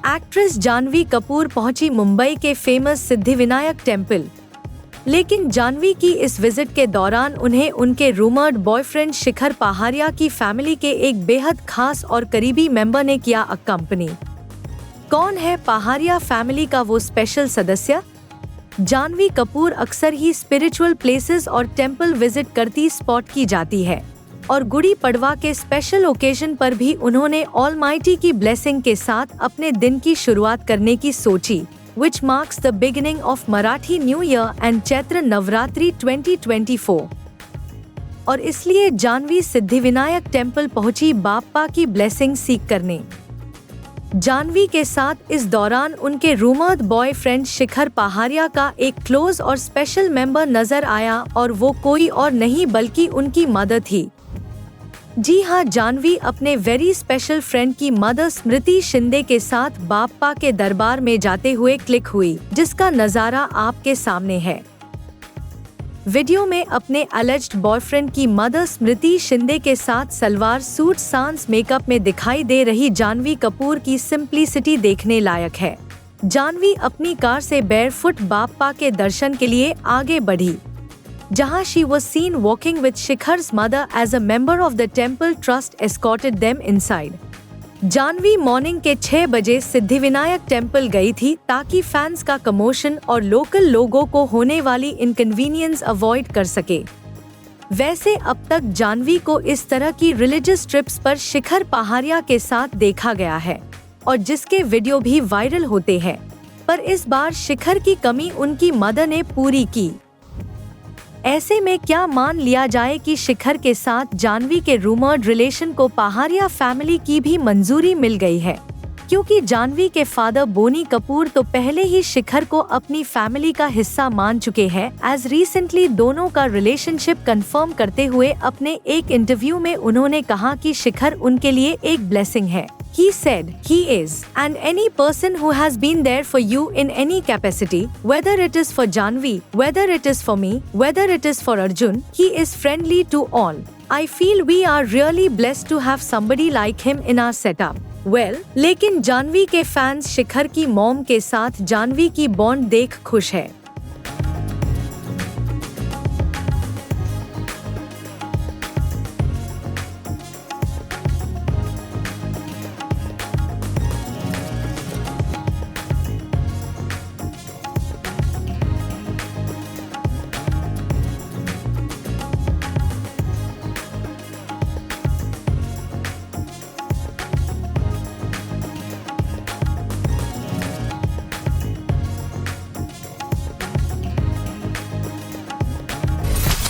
Actress Janhvi Kapoor पहुंची मुंबई के famous Siddhivinayak temple. लेकिन जानवी की इस विजिट के दौरान उन्हें उनके रूमर्ड बॉयफ्रेंड शिखर पहारिया की फैमिली के एक बेहद खास और करीबी मेंबर ने किया अकम्पनी। कौन है पहारिया फैमिली का वो स्पेशल सदस्य? जानवी कपूर अक्सर ही स्पिरिचुअल प्लेसेस और टेम्पल विजिट करती स्पॉट की जाती है और गुड़ी पड़वा के स्पेशल ओकेजन पर भी उन्होंने ऑलमाइटी की ब्लेसिंग के साथ अपने दिन की शुरुआत करने की सोची, which marks the beginning of Marathi New Year and Chaitra Navratri 2024। और इसलिए जानवी सिद्धिविनायक टेम्पल पहुंची बाप्पा की ब्लेसिंग सीख करने। जानवी के साथ इस दौरान उनके रूमर्ड बॉयफ्रेंड शिखर पहारिया का एक क्लोज और स्पेशल मेंबर नजर आया और वो कोई और नहीं बल्कि उनकी मदर थी। जी हाँ, जानवी अपने वेरी स्पेशल फ्रेंड की मदर स्मृति शिंदे के साथ बाप्पा के दरबार में जाते हुए क्लिक हुई, जिसका नजारा आपके सामने है। वीडियो में अपने अलेज्ड बॉयफ्रेंड की मदर स्मृति शिंदे के साथ सलवार सूट सांस मेकअप में दिखाई दे रही जानवी कपूर की सिंप्लिसिटी देखने लायक है। जानवी अपनी कार से बेयरफुट बाप्पा के दर्शन के लिए आगे बढ़ी, जहां she was seen walking with Shikhar's mother as a member of the temple trust escorted them inside। Janvi morning के 6 बजे सिद्धिविनायक टेम्पल गई थी ताकि फैंस का कमोशन और लोकल लोगों को होने वाली इनकन्वीनियंस अवॉइड कर सके। वैसे अब तक जानवी को इस तरह की रिलीजियस ट्रिप्स पर शिखर पहारिया के साथ देखा गया है और जिसके वीडियो भी वायरल होते हैं, पर इस बार शिखर की कमी उनकी मदर ने पूरी की। ऐसे में क्या मान लिया जाए कि शिखर के साथ जानवी के रूमर्ड रिलेशन को पहारिया फैमिली की भी मंजूरी मिल गई है, क्योंकि जानवी के फादर बोनी कपूर तो पहले ही शिखर को अपनी फैमिली का हिस्सा मान चुके हैं। एज रिसेंटली दोनों का रिलेशनशिप कंफर्म करते हुए अपने एक इंटरव्यू में उन्होंने कहा कि शिखर उनके लिए एक ब्लेसिंग है। He said, he is, and any person who has been there for you in any capacity, whether it is for Janvi, whether it is for me, whether it is for Arjun, he is friendly to all. I feel we are really blessed to have somebody like him in our setup. Well, लेकिन जानवी के fans शिखर की mom के साथ जानवी की bond देख खुश है।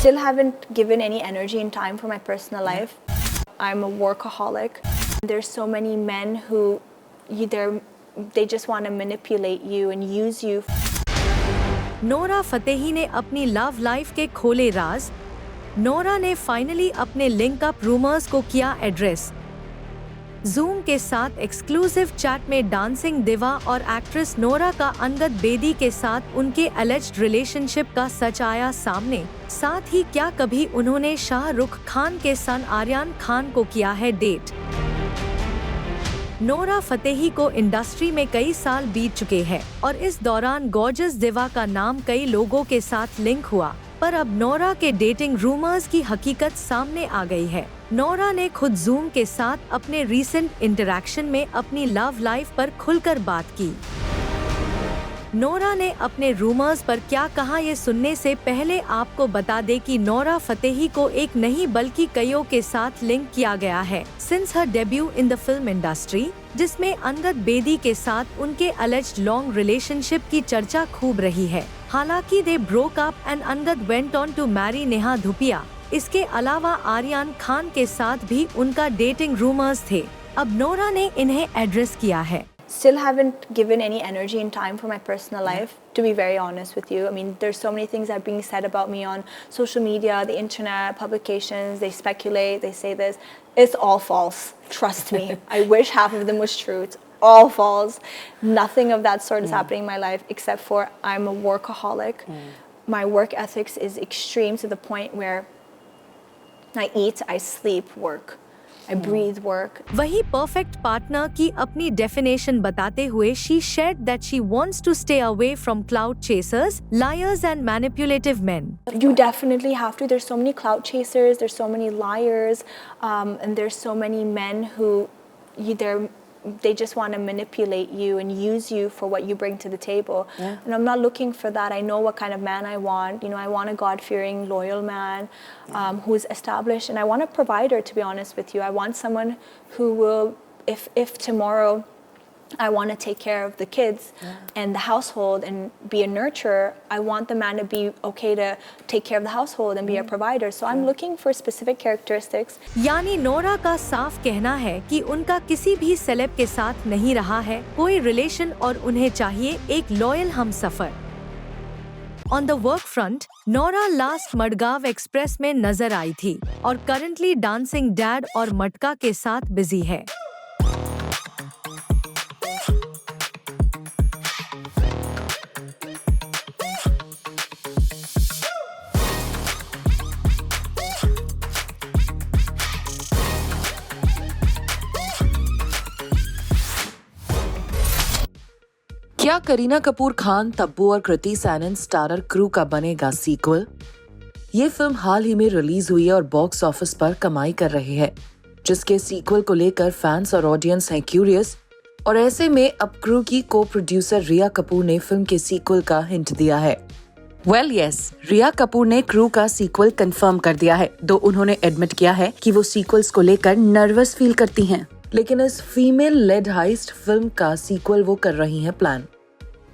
Still haven't given any energy and time for my personal life. I'm a workaholic. There's so many men who they just want to manipulate you and use you. Nora Fatehi ने अपनी love life के खोले राज। Nora ने finally अपने link up rumours को किया address. Zoom के साथ एक्सक्लूसिव चैट में डांसिंग दिवा और एक्ट्रेस नोरा का अंगद बेदी के साथ उनके अलेज्ड रिलेशनशिप का सच आया सामने। साथ ही क्या कभी उन्होंने शाहरुख खान के सन आर्यन खान को किया है डेट? नोरा फतेही को इंडस्ट्री में कई साल बीत चुके हैं और इस दौरान गॉर्जियस दिवा का नाम कई लोगों के साथ लिंक हुआ, पर अब नोरा के डेटिंग रूमर्स की हकीकत सामने आ गई है। नोरा ने खुद जूम के साथ अपने रीसेंट इंटरैक्शन में अपनी लव लाइफ पर खुलकर बात की। नोरा ने अपने रूमर्स पर क्या कहा, ये सुनने से पहले आपको बता दें कि नोरा फतेही को एक नहीं बल्कि कईयों के साथ लिंक किया गया है since her debut in the film industry, जिसमें अंगद बेदी के साथ उनके अलेज्ड लॉन्ग रिलेशनशिप की चर्चा खूब रही है। हालांकि they broke up and Angad went on to marry Neha Dhupia. इसके अलावा आर्यन खान के साथ भी उनका डेटिंग रूमर्स थे। अब नोरा ने इन्हें एड्रेस किया है। Still haven't given any energy and time for my personal life, to be very honest with you. I mean, there's so many things that are being said about me on social media, the internet, publications. They speculate, they say this. It's all false. Trust me. I wish half of them was true. It's all false. Nothing of that sort is happening in my life except for I'm a workaholic. My work ethics is extreme to the point where I eat, I sleep, work. I breathe work. वही perfect partner की अपनी definition बताते हुए she shared that she wants to stay away from cloud chasers, liars and manipulative men. You definitely have to. There's so many clout chasers, there's so many liars, and there's so many men who they just want to manipulate you and use you for what you bring to the table. Yeah. And I'm not looking for that. I know what kind of man I want. You know, I want a God-fearing, loyal man who's established, and I want a provider, to be honest with you. I want someone who will, if tomorrow I want to take care of the kids and the household and be a nurturer, I want the man to be okay to take care of the household and be a provider. So I'm looking for specific characteristics. यानी Nora का साफ कहना है कि उनका किसी भी celeb के साथ नहीं रहा है कोई रिलेशन और उन्हें चाहिए एक loyal Humsafar. On the work front, Nora last Madgaon express में नजर आई थी और करंटली डांसिंग डैड और मटका के साथ बिजी है। क्या करीना कपूर खान, तब्बू और कृति सैनन स्टारर क्रू का बनेगा सीक्वल? ये फिल्म हाल ही में रिलीज हुई है और बॉक्स ऑफिस पर कमाई कर रही है, जिसके सीक्वल को लेकर फैंस और ऑडियंस हैं क्यूरियस। और ऐसे में अब क्रू की को प्रोड्यूसर रिया कपूर ने फिल्म के सीक्वल का हिंट दिया है। वेल यस, रिया कपूर ने क्रू का सीक्वल कंफर्म कर दिया है, दो उन्होंने एडमिट किया है कि वो सीक्वल्स को लेकर नर्वस फील करती हैं। लेकिन इस फीमेल लेड हाइस्ट फिल्म का सीक्वल वो कर रही हैं प्लान।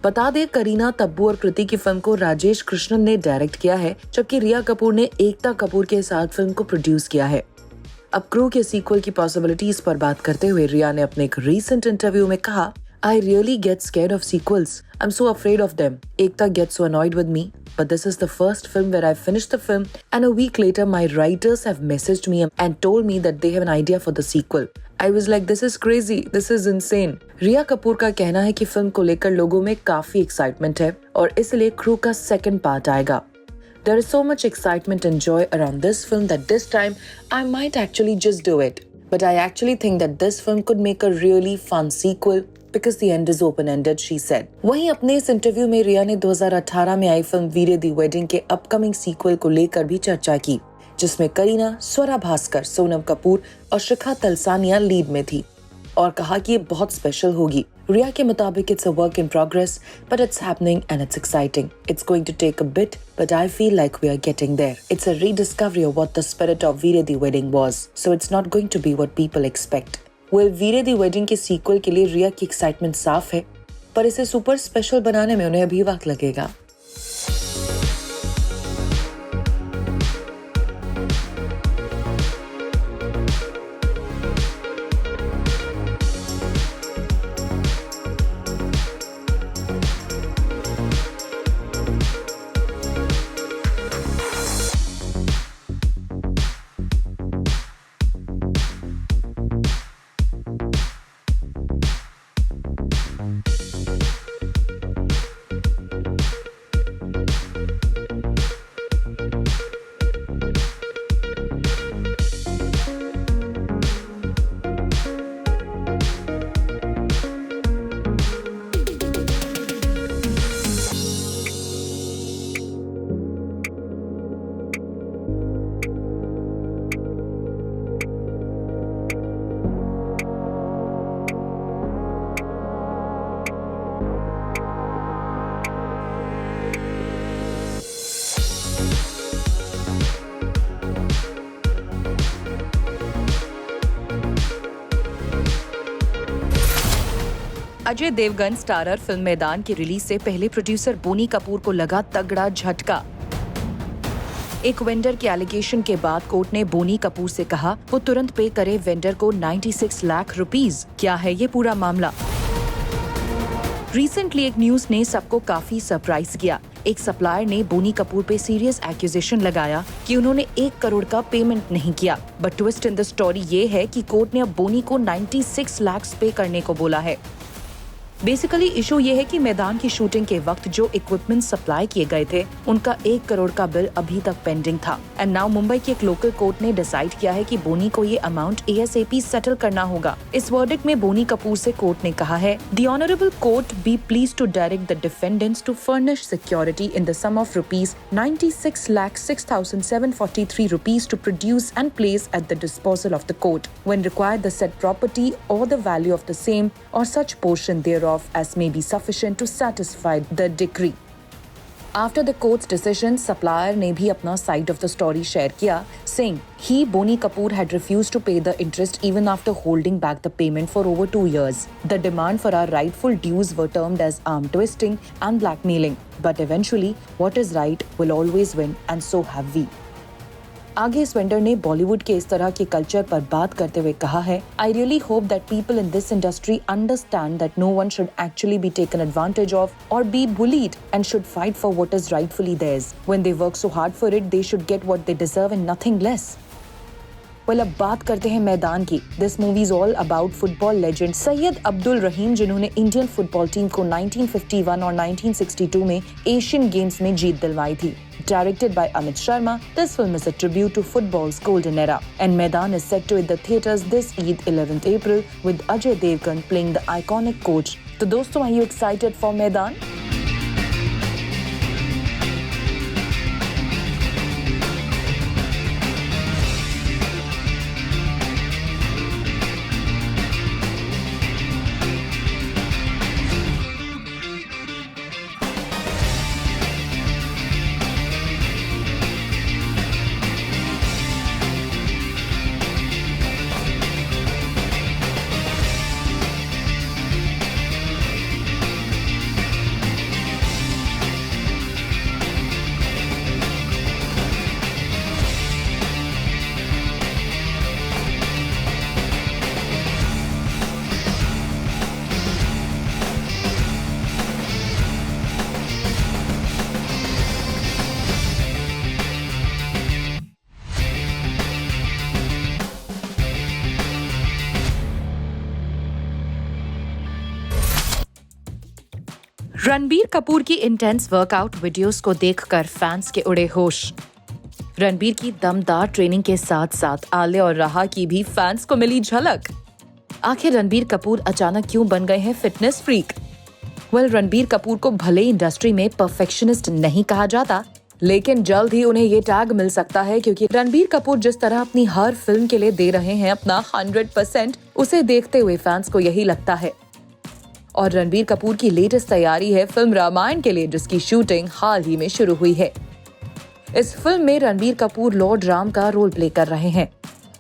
बता दें, करीना, तब्बू और कृति की फिल्म को राजेश कृष्णन ने डायरेक्ट किया है, जबकि रिया कपूर ने एकता कपूर के साथ फिल्म को प्रोड्यूस किया है। अब क्रू के सीक्वल की पॉसिबिलिटीज पर बात करते हुए रिया ने अपने एक रीसेंट इंटरव्यू में कहा, I really get scared of sequels. I'm so afraid of them. Ekta gets so annoyed with me. But this is the first film where I finished the film and a week later my writers have messaged me and told me that they have an idea for the sequel. I was like, this is crazy. This is insane. रिया कपूर का कहना है कि film को लेकर लोगों में काफी excitement है और इसलिए क्रू का सेकंड पार्ट आएगा। There is so much excitement and joy around this film that this time I might actually just do it. But I actually think that this film could make a really fun sequel because the end is open-ended, she said. वहीं अपने इस interview में रिया ने 2018 में आई film वीरे Di wedding के upcoming sequel को लेकर भी चर्चा की, जिसमें करीना, स्वरा भास्कर, सोनम कपूर और शिखा तलसानिया लीड में थी और कहा कि ये बहुत स्पेशल होगी। रिया के मुताबिक it's a work in progress but it's happening and it's exciting. It's going to take a bit but I feel like we are getting there. It's a rediscovery of what the spirit of Veere Di wedding was, so it's not going to be what people expect. Well, Veere Di wedding के sequel के लिए रिया की excitement साफ है, पर इसे super special बनाने में उन्हें अभी वक्त लगेगा। अजय देवगन स्टारर फिल्म मैदान की रिलीज से पहले प्रोड्यूसर बोनी कपूर को लगा तगड़ा झटका। एक वेंडर के एलिगेशन के बाद कोर्ट ने बोनी कपूर से कहा वो तुरंत पे करे वेंडर को 96 लाख रुपीस। क्या है ये पूरा मामला? रिसेंटली एक न्यूज ने सबको काफी सरप्राइज किया। एक सप्लायर ने बोनी कपूर पे सीरियस एक्यूजेशन लगाया कि उन्होंने 1 करोड़ का पेमेंट नहीं किया। But twist in the story ये है कि कोर्ट ने अब बोनी को 96 लाख पे करने को बोला है। बेसिकली इशू ये है कि मैदान की शूटिंग के वक्त जो इक्विपमेंट सप्लाई किए गए थे उनका 1 करोड़ का बिल अभी तक पेंडिंग था। एंड नाउ मुंबई की एक लोकल कोर्ट ने डिसाइड किया है कि बोनी को ये अमाउंट ASAP सेटल करना होगा। इस वर्डिक्ट में बोनी कपूर से कोर्ट ने कहा है, the honourable court be please to direct the defendants to furnish security in the sum of ₹96,06,743 rupees to produce and place at the disposal of the court when required the said property or the value of the same or such portion thereof as may be sufficient to satisfy the decree. After the court's decision, supplier ने भी अपना side of the story share किया, saying he, Boni Kapoor, had refused to pay the interest even after holding back the payment for over 2 years. The demand for our rightful dues were termed as arm twisting and blackmailing. But eventually, what is right will always win, and so have we. आगे इस vendor ने बॉलीवुड के इस तरह के culture पर बात करते हुए कहा है, I really hope that people in this industry understand that no one should actually be taken advantage of और be bullied and should fight for what is rightfully theirs. When they work so hard for it, they should get what they deserve and nothing less. Well, अब बात करते हैं मैदान की। This movie is all about football legend Syed Abdul Rahim, जिन्होंने Indian football team को 1951 और 1962 में Asian games में जीत दिलवाई थी। Directed by Amit Sharma, this film is a tribute to football's golden era, and Maidan is set to hit the theaters this Eid 11th April with Ajay Devgan playing the iconic coach. So दोस्तों, are you excited for Maidan? Ranbir Kapoor की intense workout videos को देखकर fans के उड़े होश। रणबीर की दमदार training के साथ साथ आलिया और राहा की भी फैंस को मिली झलक। आखिर रणबीर कपूर अचानक क्यों बन गए हैं fitness freak? Well, Ranbir Kapoor को भले इंडस्ट्री में परफेक्शनिस्ट नहीं कहा जाता, लेकिन जल्द ही उन्हें ये टैग मिल सकता है, क्योंकि रणबीर कपूर जिस तरह अपनी हर फिल्म के लिए दे रहे हैं अपना 100%, उसे देखते हुए फैंस को यही लगता है। और रणबीर कपूर की लेटेस्ट तैयारी है फिल्म रामायण के लिए, जिसकी शूटिंग हाल ही में शुरू हुई है। इस फिल्म में रणबीर कपूर लॉर्ड राम का रोल प्ले कर रहे हैं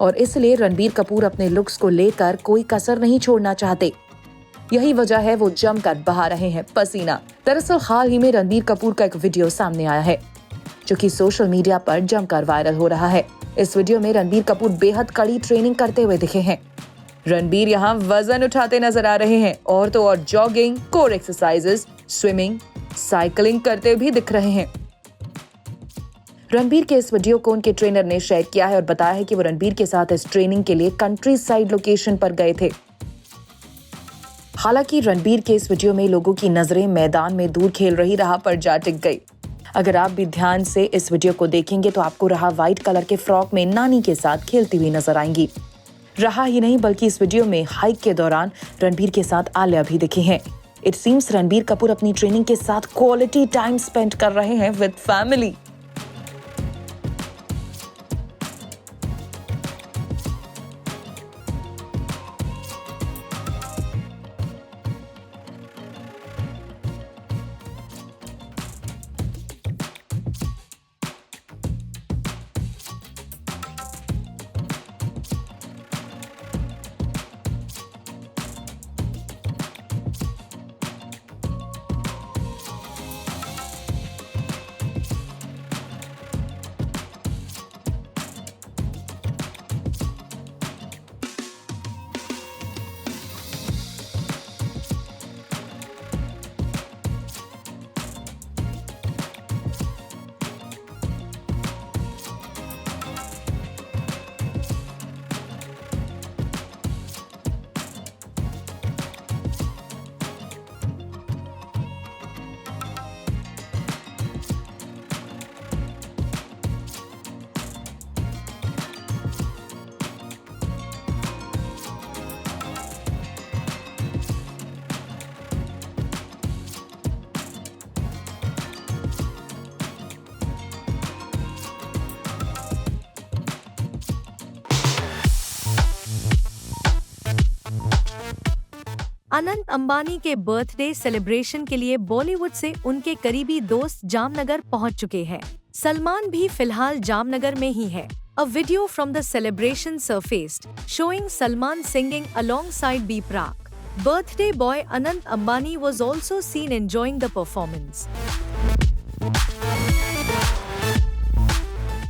और इसलिए रणबीर कपूर अपने लुक्स को लेकर कोई कसर नहीं छोड़ना चाहते। यही वजह है वो जमकर बहा रहे हैं पसीना। दरअसल हाल ही में रणबीर कपूर का एक वीडियो सामने आया है जो कि सोशल मीडिया पर जमकर वायरल हो रहा है। इस वीडियो में रणबीर कपूर बेहद कड़ी ट्रेनिंग करते हुए दिखे हैं। रणबीर यहाँ वजन उठाते नजर आ रहे हैं और तो और jogging, core exercises, swimming, cycling करते भी दिख रहे हैं। रणबीर के इस वीडियो को उनके ट्रेनर ने शेयर किया है और बताया है कि वो रणबीर के साथ इस ट्रेनिंग के लिए कंट्री साइड लोकेशन पर गए थे। हालांकि रणबीर के इस वीडियो में लोगों की नजरें मैदान में दूर खेल रही राह पर जा टिक गई। अगर आप भी ध्यान से इस वीडियो को देखेंगे तो आपको राह व्हाइट कलर के फ्रॉक में नानी के साथ खेलती हुई नजर आएंगी। रहा ही नहीं बल्कि इस वीडियो में हाइक के दौरान रणबीर के साथ आलिया भी दिखी हैं। इट सीम्स रणबीर कपूर अपनी ट्रेनिंग के साथ क्वालिटी टाइम स्पेंड कर रहे हैं विद फैमिली। अनंत अंबानी के बर्थडे सेलिब्रेशन के लिए बॉलीवुड से उनके करीबी दोस्त जामनगर पहुंच चुके हैं। सलमान भी फिलहाल जामनगर में ही है। A video from the celebration surfaced, showing Salman singing alongside B Prak. Birthday boy Anant Ambani was also seen enjoying the performance.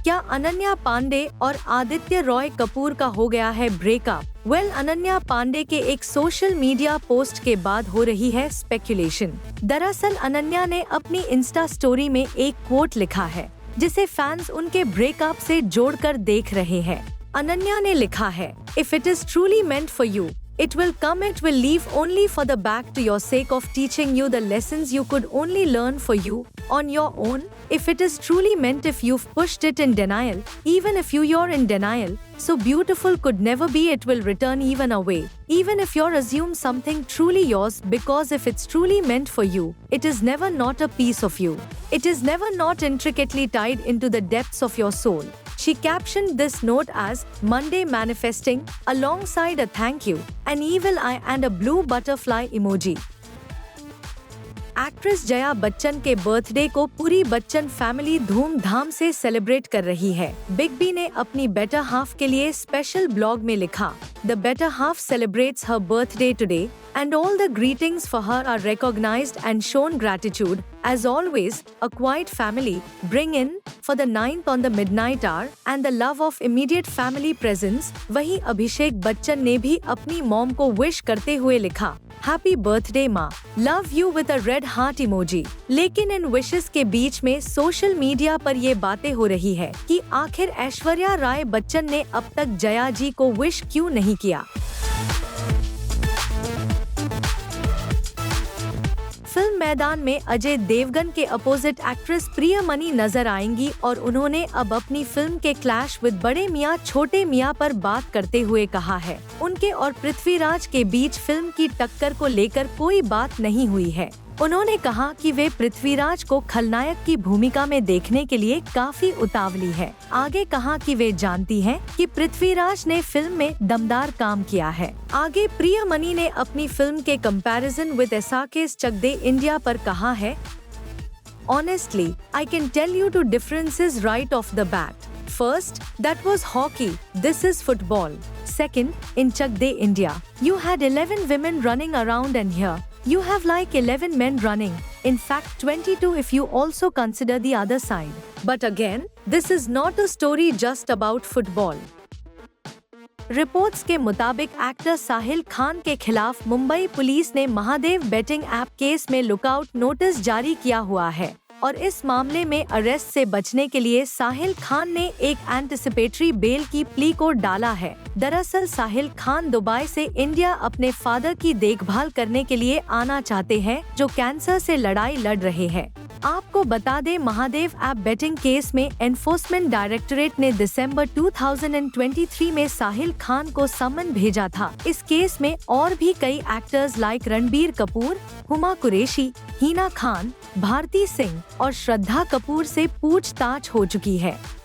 क्या अनन्या पांडे और आदित्य रॉय कपूर का हो गया है ब्रेकअप? अनन्या पांडे के एक सोशल मीडिया पोस्ट के बाद हो रही है स्पेक्यूलेशन। दरअसल अनन्या ने अपनी इंस्टा स्टोरी में एक कोट लिखा है, जिसे फैंस उनके ब्रेकअप से जोड़कर देख रहे हैं। अनन्या ने लिखा है, "If it is truly meant for you, it will come. It will leave only for the back to your sake of teaching you the lessons you could only learn for you on your own. If it is truly meant, if you've pushed it in denial, even if you're in denial, so beautiful could never be, it will return even away. Even if you're assumed something truly yours, because if it's truly meant for you, it is never not a piece of you. It is never not intricately tied into the depths of your soul." She captioned this note as Monday manifesting alongside a thank you, an evil eye and a blue butterfly emoji. Actress Jaya Bachchan के birthday को पूरी Bachchan family धूमधाम से celebrate कर रही है। Big B ने अपनी बेटर हाफ के लिए स्पेशल ब्लॉग में लिखा, "The better half celebrates her birthday today and all the greetings for her are recognized and shown gratitude. As always, a quiet family bring in for the 9th on the midnight hour and the love of immediate family presence." वहीं अभिषेक बच्चन ने भी अपनी mom को wish करते हुए लिखा, "Happy birthday माँ, love you with a red heart emoji." लेकिन इन विशेस के बीच में सोशल मीडिया पर ये बातें हो रही है कि आखिर ऐश्वर्या राय बच्चन ने अब तक जया जी को विश क्यों नहीं किया। फिल्म मैदान में अजय देवगन के अपोजिट एक्ट्रेस प्रियमणि नजर आएंगी और उन्होंने अब अपनी फिल्म के क्लैश विद बड़े मियां छोटे मियां पर बात करते हुए कहा है, उनके और पृथ्वीराज के बीच फिल्म की टक्कर को लेकर कोई बात नहीं हुई है। उन्होंने कहा कि वे पृथ्वीराज को खलनायक की भूमिका में देखने के लिए काफी उतावली है। आगे कहा कि वे जानती हैं कि पृथ्वीराज ने फिल्म में दमदार काम किया है। आगे प्रियमणि ने अपनी फिल्म के कंपैरिजन विद एसाके's चक दे इंडिया पर कहा है, "Honestly, I can tell you two differences right off the bat. First, that was hockey. This is football. Second, in Chak De India, you had 11 women running around and here you have like 11 men running. In fact, 22 if you also consider the other side. But again, this is not a story just about football." Reports के मुताबिक actor Sahil Khan के खिलाफ Mumbai police ने Mahadev betting app case में lookout notice जारी किया हुआ है और इस मामले में अरेस्ट से बचने के लिए साहिल खान ने एक एंटिसिपेटरी बेल की प्ली को डाला है। दरअसल साहिल खान दुबई से इंडिया अपने फादर की देखभाल करने के लिए आना चाहते हैं, जो कैंसर से लड़ाई लड़ रहे हैं। आपको बता दें, महादेव ऐप बेटिंग केस में एनफोर्समेंट डायरेक्टरेट ने दिसंबर 2023 में साहिल खान को समन भेजा था। इस केस में और भी कई एक्टर्स लाइक रणबीर कपूर, हुमा कुरैशी, हिना खान, भारती सिंह और श्रद्धा कपूर से पूछताछ हो चुकी है।